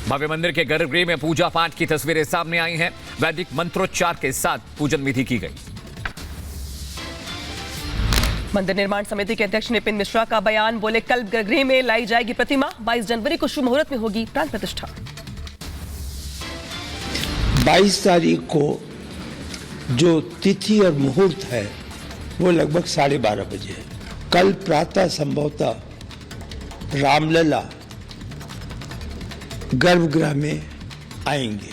भव्य मंदिर के गर्भगृह में पूजा पाठ की तस्वीरें सामने आई हैं। वैदिक मंत्रोच्चार के साथ पूजन विधि की गई। मंदिर निर्माण समिति के अध्यक्ष नितिन मिश्रा का बयान, बोले कल गर्भगृह में लाई जाएगी प्रतिमा, 22 जनवरी को शुभ मुहूर्त में होगी प्राण प्रतिष्ठा। 22 तारीख को जो तिथि और मुहूर्त है वो लगभग 12:30 बजे है। कल प्रातः संभवतः रामलला गर्भगृह में आएंगे।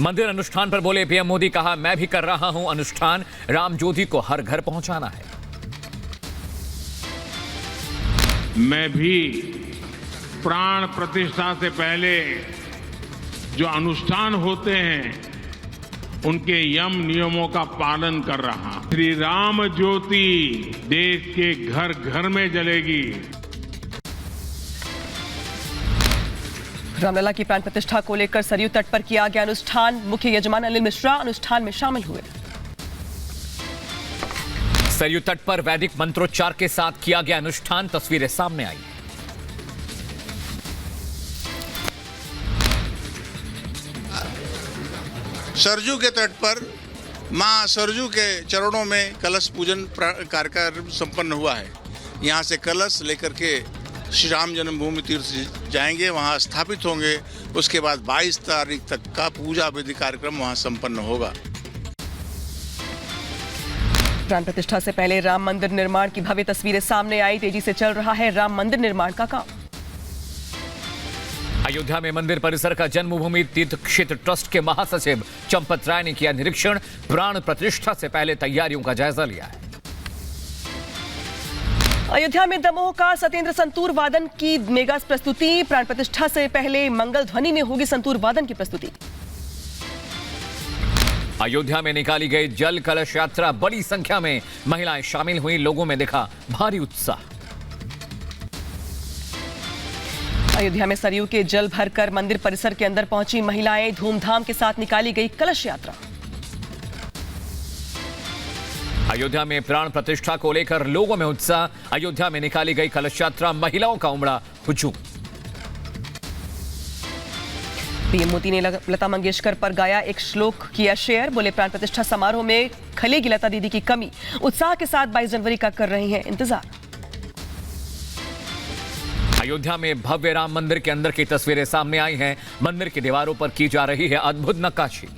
मंदिर अनुष्ठान पर बोले पीएम मोदी, कहा मैं भी कर रहा हूं अनुष्ठान, राम ज्योति को हर घर पहुंचाना है। मैं भी प्राण प्रतिष्ठा से पहले जो अनुष्ठान होते हैं उनके यम नियमों का पालन कर रहा। श्री राम ज्योति देश के घर घर में जलेगी। रामलला की प्राण प्रतिष्ठा को लेकर सरयू तट पर किया गया अनुष्ठान। मुख्य यजमान अनिल मिश्रा अनुष्ठान में शामिल हुए। सरयू तट पर वैदिक मंत्रोच्चार के साथ किया गया अनुष्ठान, तस्वीरें सामने आई। सरजू के तट पर मां सरजू के चरणों में कलश पूजन कार्यक्रम संपन्न हुआ है। यहां से कलश लेकर के श्री राम जन्मभूमि तीर्थ जाएंगे, वहां स्थापित होंगे। उसके बाद 22 तारीख तक का पूजा विधि कार्यक्रम वहां संपन्न होगा। प्राण प्रतिष्ठा से पहले राम मंदिर निर्माण की भव्य तस्वीरें सामने आई। तेजी से चल रहा है राम मंदिर निर्माण का काम। अयोध्या में मंदिर परिसर का जन्मभूमि तीर्थ क्षेत्र ट्रस्ट के महासचिव चंपत राय ने किया निरीक्षण। प्राण प्रतिष्ठा से पहले तैयारियों का जायजा लिया है। अयोध्या में दमोह का सत्येंद्र संतूर वादन की मेगा प्रस्तुति। प्राण प्रतिष्ठा से पहले मंगल ध्वनि में होगी संतूर वादन की प्रस्तुति। अयोध्या में निकाली गई जल कलश यात्रा, बड़ी संख्या में महिलाएं शामिल हुई। लोगों में दिखा भारी उत्साह। अयोध्या में सरयू के जल भरकर मंदिर परिसर के अंदर पहुंची महिलाएं। धूमधाम के साथ निकाली गई कलश यात्रा। अयोध्या में प्राण प्रतिष्ठा को लेकर लोगों में उत्साह। अयोध्या में निकाली गई कलश यात्रा, महिलाओं का उमड़ा हुजूम। पीएम मोदी ने लता मंगेशकर पर गाया एक श्लोक, किया शेयर। बोले प्राण प्रतिष्ठा समारोह में खलेगी लता दीदी की कमी, उत्साह के साथ 22 जनवरी का कर रही हैं इंतजार। अयोध्या में भव्य राम मंदिर के अंदर की तस्वीरें सामने आई हैं। मंदिर की दीवारों पर की जा रही है अद्भुत नक्काशी।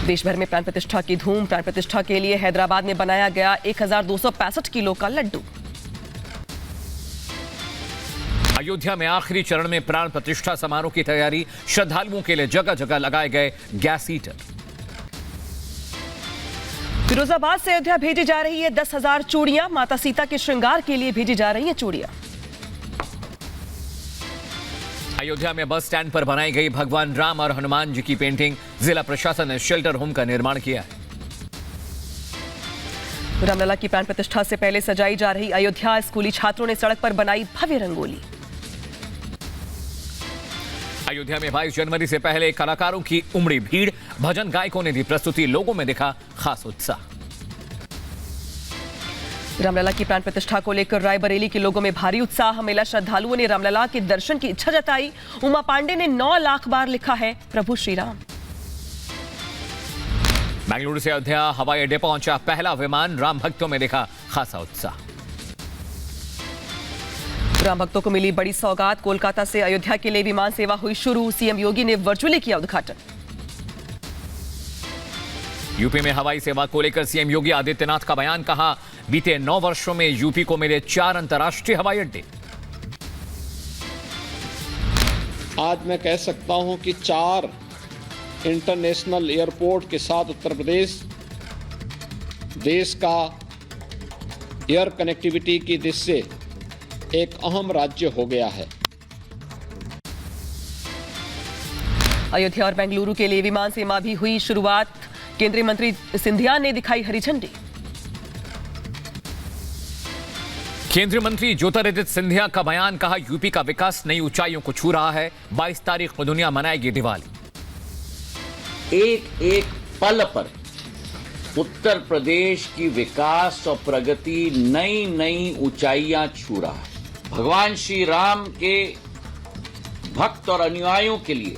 देश भर में प्राण प्रतिष्ठा की धूम। प्राण प्रतिष्ठा के लिए हैदराबाद में बनाया गया 1265 किलो का लड्डू। अयोध्या में आखिरी चरण में प्राण प्रतिष्ठा समारोह की तैयारी। श्रद्धालुओं के लिए जगह जगह लगाए गए गैस हीटर। फिरोजाबाद से अयोध्या भेजी जा रही है 10,000 चूड़ियां। माता सीता के श्रृंगार के लिए भेजी जा रही हैं चूड़ियां। अयोध्या में बस स्टैंड पर बनाई गई भगवान राम और हनुमान जी की पेंटिंग। जिला प्रशासन ने शेल्टर होम का निर्माण किया है। रामलला की प्राण प्रतिष्ठा से पहले सजाई जा रही अयोध्या। स्कूली छात्रों ने सड़क पर बनाई भव्य रंगोली। अयोध्या में 22 जनवरी से पहले कलाकारों की उमड़ी भीड़। भजन गायकों ने दी प्रस्तुति। लोगों में दिखा खास उत्साह। रामलला की प्राण प्रतिष्ठा को लेकर रायबरेली के लोगों में भारी उत्साह। मेला श्रद्धालुओं ने रामलला के दर्शन की इच्छा जताई। उमा पांडे ने 9 लाख बार लिखा है प्रभु श्री राम। बेंगलुरु से अयोध्या हवाई अड्डे पहुंचा पहला विमान। राम भक्तों में दिखा खासा उत्साह। राम भक्तों को मिली बड़ी सौगात। कोलकाता से अयोध्या के लिए विमान सेवा हुई शुरू। सीएम योगी ने वर्चुअली किया उद्घाटन। यूपी में हवाई सेवा को लेकर सीएम योगी आदित्यनाथ का बयान, कहा बीते 9 वर्षों में यूपी को मिले 4 अंतर्राष्ट्रीय हवाई अड्डे। आज मैं कह सकता हूं कि 4 इंटरनेशनल एयरपोर्ट के साथ उत्तर प्रदेश देश का एयर कनेक्टिविटी की दृष्टि से एक अहम राज्य हो गया है। अयोध्या और बेंगलुरु के लिए विमान सेवा भी हुई शुरुआत। केंद्रीय मंत्री सिंधिया ने दिखाई हरी झंडी। केंद्रीय मंत्री ज्योतिरादित्य सिंधिया का बयान, कहा यूपी का विकास नई ऊंचाइयों को छू रहा है। 22 तारीख को दुनिया मनाएगी दिवाली। एक एक पल पर उत्तर प्रदेश की विकास और प्रगति नई नई ऊंचाइयां छू रहा है। भगवान श्री राम के भक्त और अनुयायियों के लिए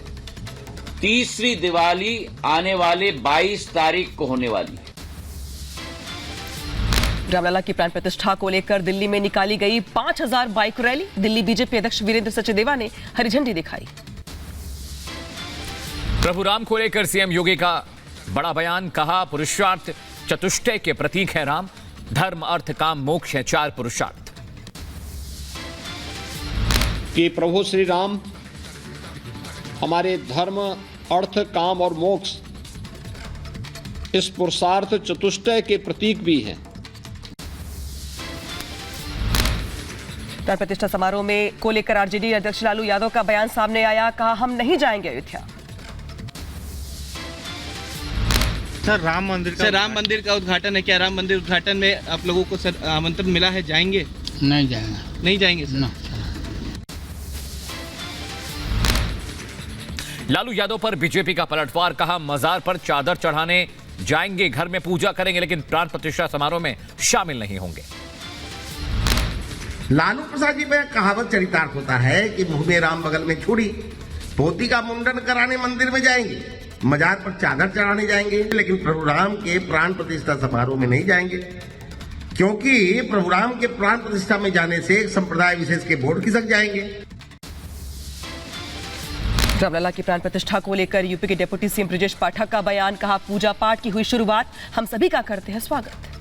तीसरी दिवाली आने वाले 22 तारीख को होने वाली है। रामलला की प्राण प्रतिष्ठा को लेकर दिल्ली में निकाली गई 5000 बाइक रैली। दिल्ली बीजेपी अध्यक्ष वीरेंद्र सचदेवा ने हरी झंडी दिखाई। प्रभु राम को लेकर सीएम योगी का बड़ा बयान, कहा पुरुषार्थ चतुष्टय के प्रतीक है राम, धर्म अर्थ काम मोक्ष है 4 पुरुषार्थ। कि प्रभु श्री राम हमारे धर्म अर्थ काम और मोक्ष इस पुरुषार्थ चतुष्टय के प्रतीक भी हैं। प्राण प्रतिष्ठा समारोह में को लेकर आरजेडी अध्यक्ष लालू यादव का बयान सामने आया, कहा हम नहीं जाएंगे अयोध्या। सर राम मंदिर का उद्घाटन है, क्या राम मंदिर उद्घाटन में आप लोगों को सर आमंत्रण मिला है, जाएंगे? नहीं जाएंगे। नहीं जाएंगे सर? लालू यादव पर बीजेपी का पलटवार, कहा मजार पर चादर चढ़ाने जाएंगे, घर में पूजा करेंगे लेकिन प्राण प्रतिष्ठा समारोह में शामिल नहीं होंगे। लालू प्रसाद जी में कहावत चरितार्थ होता है कि मुंह में राम बगल में छुरी, पोती का मुंडन कराने मंदिर में जाएंगे, मजार पर चादर चढ़ाने जाएंगे लेकिन प्रभु राम के प्राण प्रतिष्ठा समारोह में नहीं जाएंगे, क्योंकि प्रभु राम के प्राण प्रतिष्ठा में जाने से एक संप्रदाय विशेष के बोर्ड खिसक जाएंगे। रामलला की प्राण प्रतिष्ठा को लेकर यूपी के डिप्टी सीएम ब्रजेश पाठक का बयान, कहा पूजा पाठ की हुई शुरुआत, हम सभी का करते हैं स्वागत।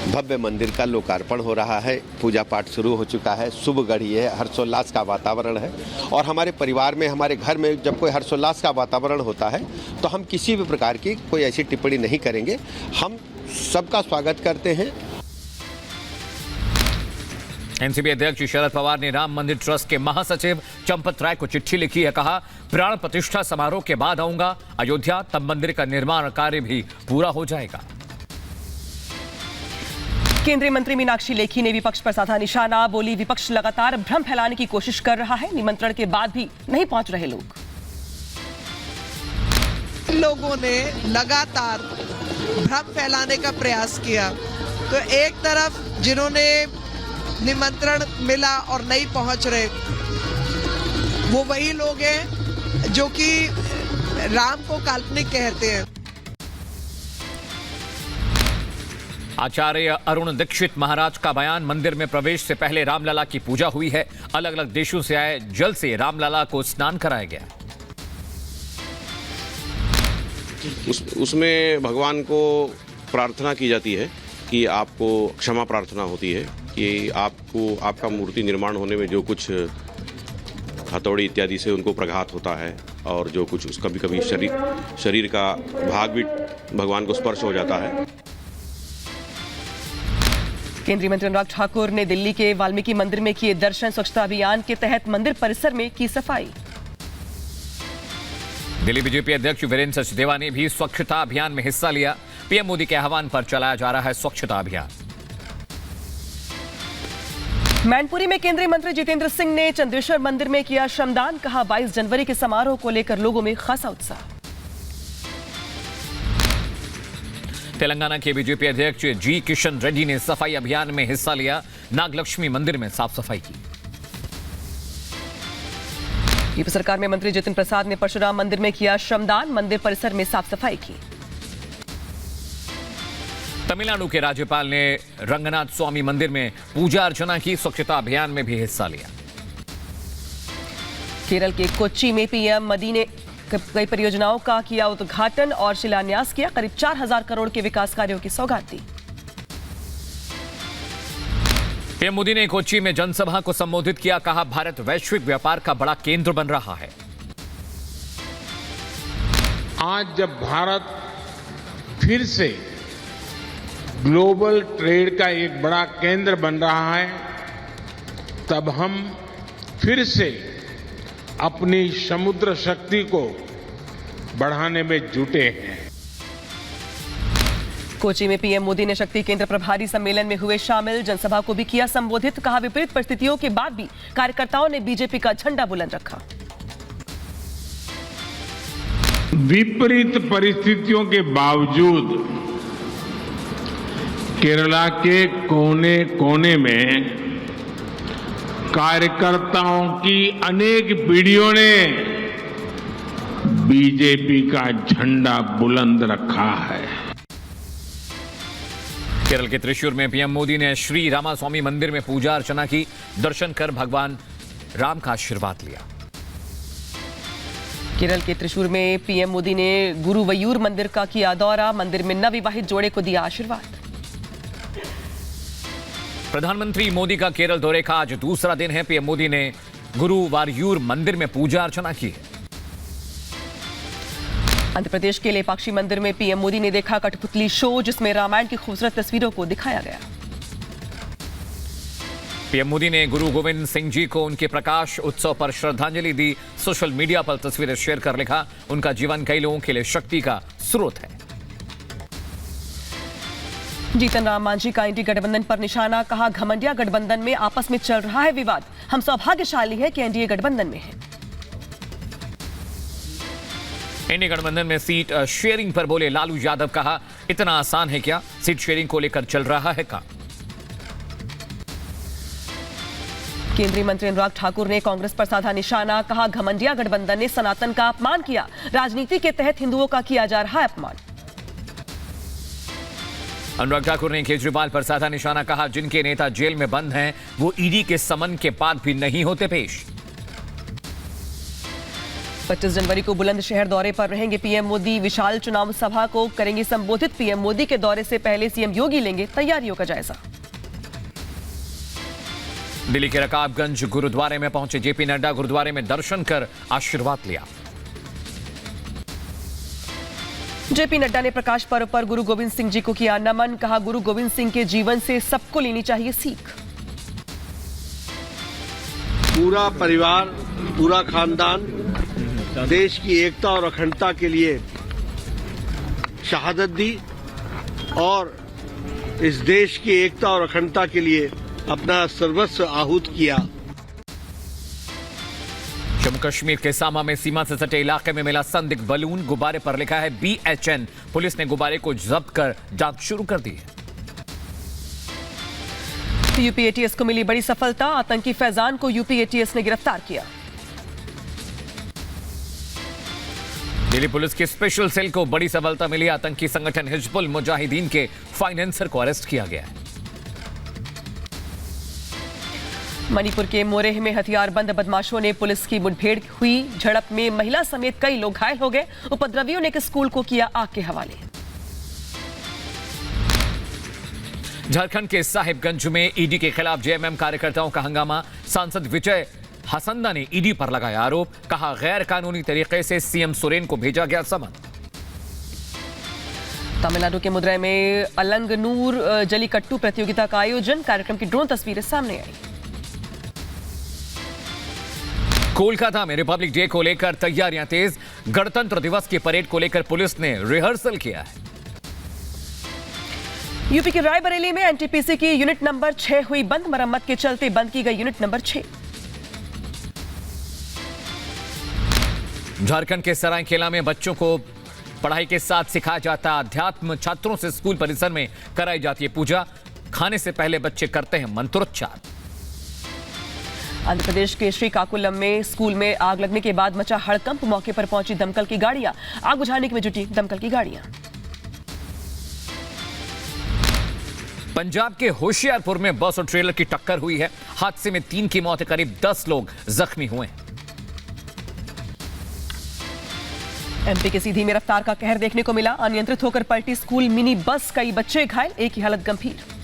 भव्य मंदिर का लोकार्पण हो रहा है, पूजा पाठ शुरू हो चुका है, शुभ घड़ी है, हर्षोल्लास का वातावरण है और हमारे परिवार में, हमारे घर में जब कोई हर्षोल्लास का वातावरण होता है तो हम किसी भी प्रकार की कोई ऐसी टिप्पणी नहीं करेंगे, हम सबका स्वागत करते हैं। एनसीपी अध्यक्ष शरद पवार ने राम मंदिर ट्रस्ट के महासचिव चंपत राय को चिट्ठी लिखी है, कहा प्राण प्रतिष्ठा समारोह के बाद आऊंगा अयोध्या, तब मंदिर का निर्माण कार्य भी पूरा हो जाएगा। केंद्रीय मंत्री मीनाक्षी लेखी ने विपक्ष पर साधा निशाना, बोली विपक्ष लगातार भ्रम फैलाने की कोशिश कर रहा है, निमंत्रण के बाद भी नहीं पहुंच रहे लोग। लोगों ने लगातार भ्रम फैलाने का प्रयास किया, तो एक तरफ जिन्होंने निमंत्रण मिला और नहीं पहुंच रहे, वो वही लोग हैं जो कि राम को काल्पनिक कहते हैं। आचार्य अरुण दीक्षित महाराज का बयान, मंदिर में प्रवेश से पहले रामलला की पूजा हुई है, अलग अलग देशों से आए जल से रामलला को स्नान कराया गया। उसमें भगवान को प्रार्थना की जाती है कि आपको क्षमा प्रार्थना होती है कि आपको आपका मूर्ति निर्माण होने में जो कुछ हथौड़ी इत्यादि से उनको प्रघात होता है और जो कुछ कभी कभी शरीर का भाग भी भगवान को स्पर्श हो जाता है। केंद्रीय मंत्री अनुराग ठाकुर ने दिल्ली के वाल्मीकि मंदिर में किए दर्शन, स्वच्छता अभियान के तहत मंदिर परिसर में की सफाई। दिल्ली बीजेपी अध्यक्ष वीरेंद्र सचदेवा ने भी स्वच्छता अभियान में हिस्सा लिया, पीएम मोदी के आह्वान पर चलाया जा रहा है स्वच्छता अभियान। मैनपुरी में केंद्रीय मंत्री जितेंद्र सिंह ने चंद्रेश्वर मंदिर में किया श्रमदान, कहा 22 जनवरी के समारोह को लेकर लोगों में खासा उत्साह। तेलंगाना के बीजेपी अध्यक्ष जी किशन रेड्डी ने सफाई अभियान में हिस्सा लिया, नागलक्ष्मी मंदिर में साफ सफाई की। यूपी सरकार में मंत्री जितिन प्रसाद ने परशुराम मंदिर में किया श्रमदान, मंदिर परिसर में साफ सफाई की। तमिलनाडु के राज्यपाल ने रंगनाथ स्वामी मंदिर में पूजा अर्चना की, स्वच्छता अभियान में भी हिस्सा लिया। केरल के कोच्चि में पीएम मोदी ने कई परियोजनाओं का किया उद्घाटन और शिलान्यास किया, करीब 4000 करोड़ के विकास कार्यों की सौगात दी। पीएम मोदी ने कोच्चि में जनसभा को संबोधित किया, कहा भारत वैश्विक व्यापार का बड़ा केंद्र बन रहा है। आज जब भारत फिर से ग्लोबल ट्रेड का एक बड़ा केंद्र बन रहा है, तब हम फिर से अपनी समुद्र शक्ति को बढ़ाने में जुटे हैं। कोच्चि में पीएम मोदी ने शक्ति केंद्र प्रभारी सम्मेलन में हुए शामिल, जनसभा को भी किया संबोधित, कहा विपरीत परिस्थितियों के बाद भी कार्यकर्ताओं ने बीजेपी का झंडा बुलंद रखा। विपरीत परिस्थितियों के बावजूद केरला के कोने कोने में कार्यकर्ताओं की अनेक पीढ़ियों ने बीजेपी का झंडा बुलंद रखा है। केरल के त्रिशूर में पीएम मोदी ने श्री रामास्वामी मंदिर में पूजा अर्चना की। दर्शन कर भगवान राम का आशीर्वाद लिया। केरल के त्रिशूर में पीएम मोदी ने गुरुवयूर मंदिर का किया दौरा। मंदिर में नवविवाहित जोड़े को दिया आशीर्वाद। प्रधानमंत्री मोदी का केरल दौरे का आज दूसरा दिन है। पीएम मोदी ने गुरुवायूर मंदिर में पूजा अर्चना की है। आंध्र प्रदेश के लेपाक्षी मंदिर में पीएम मोदी ने देखा कठपुतली शो, जिसमें रामायण की खूबसूरत तस्वीरों को दिखाया गया। पीएम मोदी ने गुरु गोविंद सिंह जी को उनके प्रकाश उत्सव पर श्रद्धांजलि दी। सोशल मीडिया पर तस्वीरें शेयर कर लिखा, उनका जीवन कई लोगों के लिए शक्ति का स्रोत है। जीतन राम मांझी का एनडीए गठबंधन पर निशाना, कहा घमंडिया गठबंधन में आपस में चल रहा है विवाद। हम सौभाग्यशाली है कि एनडीए गठबंधन में है। एनडीए गठबंधन में सीट शेयरिंग पर बोले लालू यादव, कहा इतना आसान है क्या, सीट शेयरिंग को लेकर चल रहा है काम। केंद्रीय मंत्री अनुराग ठाकुर ने कांग्रेस पर साधा निशाना, कहा घमंडिया गठबंधन ने सनातन का अपमान किया। राजनीति के तहत हिंदुओं का किया जा रहा है अपमान। अनुराग ठाकुर ने केजरीवाल पर साधा निशाना, कहा जिनके नेता जेल में बंद हैं वो ईडी के समन के बाद भी नहीं होते पेश। 25 जनवरी को बुलंदशहर दौरे पर रहेंगे पीएम मोदी। विशाल चुनाव सभा को करेंगे संबोधित। पीएम मोदी के दौरे से पहले सीएम योगी लेंगे तैयारियों का जायजा। दिल्ली के रकाबगंज गुरुद्वारे में पहुंचे जेपी नड्डा। गुरुद्वारे में दर्शन कर आशीर्वाद लिया। जेपी नड्डा ने प्रकाश पर्व पर गुरु गोविंद सिंह जी को किया नमन, कहा गुरु गोविंद सिंह के जीवन से सबको लेनी चाहिए सीख। पूरा परिवार, पूरा खानदान देश की एकता और अखंडता के लिए शहादत दी और इस देश की एकता और अखंडता के लिए अपना सर्वस्व आहूत किया। जम्मू कश्मीर के सामा में सीमा से सटे इलाके में मिला संदिग्ध बलून। गुब्बारे पर लिखा है BHN। पुलिस ने गुब्बारे को जब्त कर जांच शुरू कर दी है। यूपी एटीएस को मिली बड़ी सफलता। आतंकी फैजान को यूपी एटीएस ने गिरफ्तार किया। दिल्ली पुलिस की स्पेशल सेल को बड़ी सफलता मिली। आतंकी संगठन हिजबुल मुजाहिदीन के फाइनेंसर को अरेस्ट किया गया है। मणिपुर के मोरेह में हथियारबंद बदमाशों ने पुलिस की मुठभेड़ हुई। झड़प में महिला समेत कई लोग घायल हो गए। उपद्रवियों ने एक स्कूल को किया आग के हवाले। झारखंड के साहिबगंज में ईडी के खिलाफ जेएमएम कार्यकर्ताओं का हंगामा। सांसद विजय हसंदा ने ईडी पर लगाया आरोप, कहा गैर कानूनी तरीके से सीएम सोरेन को भेजा गया समन। तमिलनाडु के मदुरै में अलंगनूर जलीकट्टू प्रतियोगिता का आयोजन। कार्यक्रम की ड्रोन तस्वीरें सामने आई। कोलकाता में रिपब्लिक डे को लेकर तैयारियां तेज। गणतंत्र दिवस की परेड को लेकर पुलिस ने रिहर्सल किया है। यूपी के रायबरेली में एनटीपीसी की यूनिट नंबर 6 हुई बंद। मरम्मत के चलते बंद की गई यूनिट नंबर 6। झारखंड के सरायकेला में बच्चों को पढ़ाई के साथ सिखाया जाता अध्यात्म। छात्रों से स्कूल परिसर में कराई जाती है पूजा। खाने से पहले बच्चे करते हैं मंत्रोच्चार। आंध्र प्रदेश के श्रीकाकुलम में स्कूल में आग लगने के बाद मचा हड़कंप। मौके पर पहुंची दमकल की गाड़ियां। आग बुझाने में जुटी दमकल की गाड़ियां। पंजाब के होशियारपुर में बस और ट्रेलर की टक्कर हुई है। हादसे में 3 की मौत, करीब 10 लोग जख्मी हुए हैं। एमपी के सीधी में रफ्तार का कहर देखने को मिला। अनियंत्रित होकर पलटी स्कूल मिनी बस, कई बच्चे घायल, एक की हालत गंभीर।